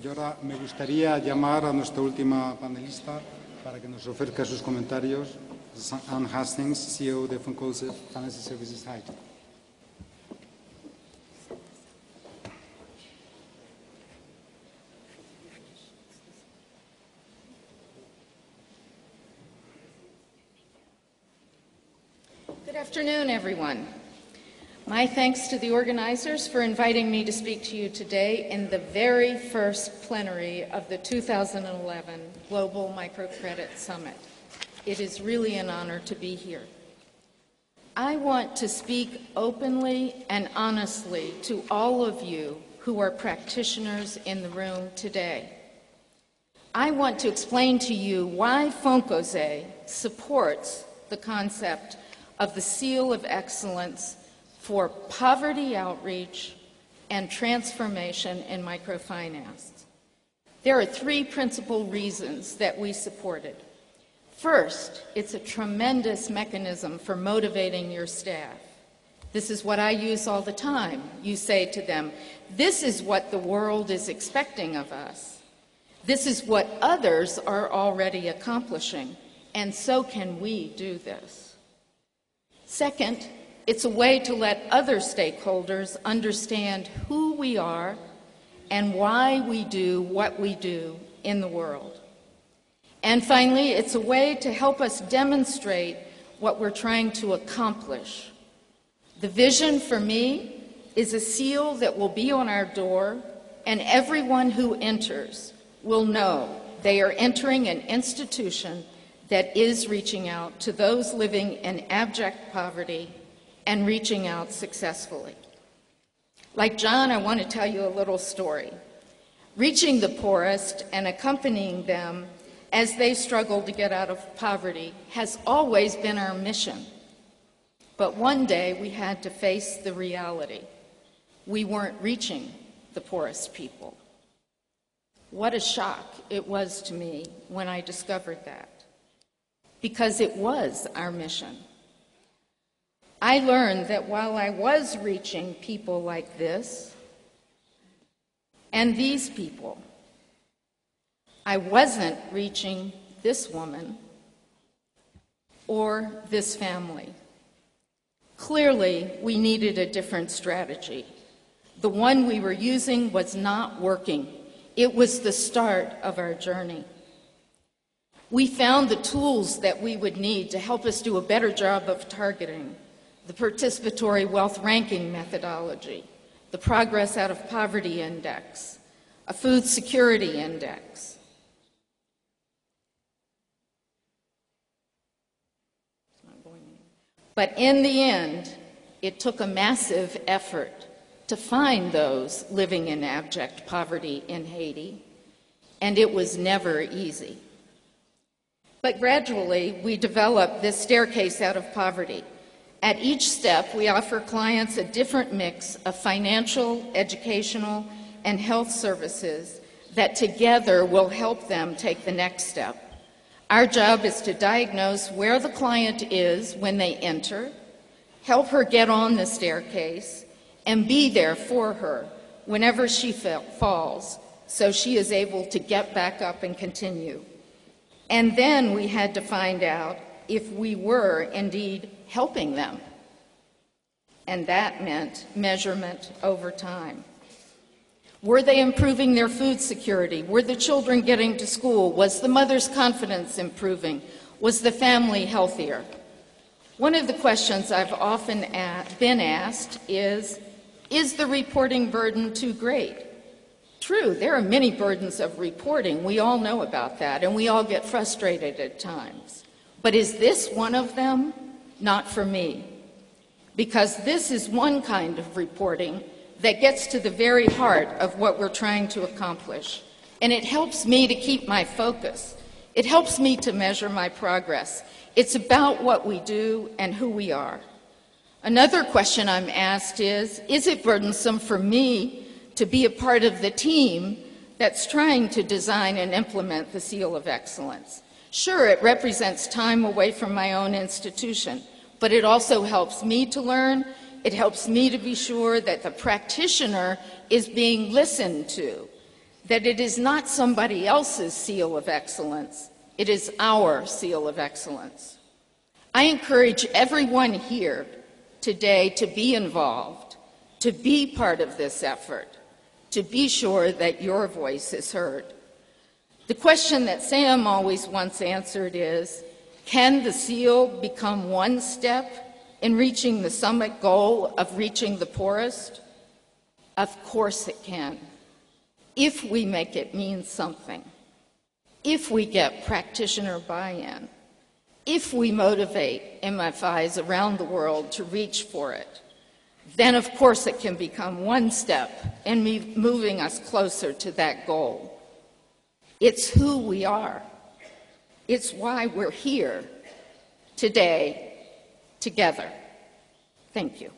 Y ahora me gustaría llamar a nuestra última panelista para que nos ofrezca sus comentarios. Anne Hastings, CEO de Fonkoze Financial Services Haiti. Good afternoon, everyone. My thanks to the organizers for inviting me to speak to you today in the very first plenary of the 2011 Global Microcredit Summit. It is really an honor to be here. I want to speak openly and honestly to all of you who are practitioners in the room today. I want to explain to you why Fonkoze supports the concept of the Seal of Excellence for poverty outreach and transformation in microfinance. There are three principal reasons that we support it. First, it's a tremendous mechanism for motivating your staff. This is what I use all the time. You say to them, this is what the world is expecting of us. This is what others are already accomplishing, and so can we do this. Second, it's a way to let other stakeholders understand who we are and why we do what we do in the world. And finally, it's a way to help us demonstrate what we're trying to accomplish. The vision for me is a seal that will be on our door, and everyone who enters will know they are entering an institution that is reaching out to those living in abject poverty and reaching out successfully. Like John, I want to tell you a little story. Reaching the poorest and accompanying them as they struggle to get out of poverty has always been our mission. But one day we had to face the reality. We weren't reaching the poorest people. What a shock it was to me when I discovered that, because it was our mission. I learned that while I was reaching people like this and these people, I wasn't reaching this woman or this family. Clearly, we needed a different strategy. The one we were using was not working. It was the start of our journey. We found the tools that we would need to help us do a better job of targeting: the participatory wealth ranking methodology, the Progress Out of Poverty Index, a food security index. But in the end, it took a massive effort to find those living in abject poverty in Haiti, and it was never easy. But gradually, we developed this staircase out of poverty. At each step, we offer clients a different mix of financial, educational, and health services that together will help them take the next step. Our job is to diagnose where the client is when they enter, help her get on the staircase, and be there for her whenever she falls, so she is able to get back up and continue. And then we had to find out if we were indeed helping them. And that meant measurement over time. Were they improving their food security? Were the children getting to school? Was the mother's confidence improving? Was the family healthier? One of the questions I've often been asked is the reporting burden too great? True, there are many burdens of reporting. We all know about that, and we all get frustrated at times. But is this one of them? Not for me. Because this is one kind of reporting that gets to the very heart of what we're trying to accomplish. And it helps me to keep my focus. It helps me to measure my progress. It's about what we do and who we are. Another question I'm asked is it burdensome for me to be a part of the team that's trying to design and implement the Seal of Excellence? Sure, it represents time away from my own institution, but it also helps me to learn. It helps me to be sure that the practitioner is being listened to. that it is not somebody else's seal of excellence, it is our seal of excellence. I encourage everyone here today to be involved, to be part of this effort, to be sure that your voice is heard. The question that Sam always once answered is, can the seal become one step in reaching the summit goal of reaching the poorest? Of course it can, if we make it mean something, if we get practitioner buy-in, if we motivate MFIs around the world to reach for it, then of course it can become one step in moving us closer to that goal. It's who we are. It's why we're here today together. Thank you.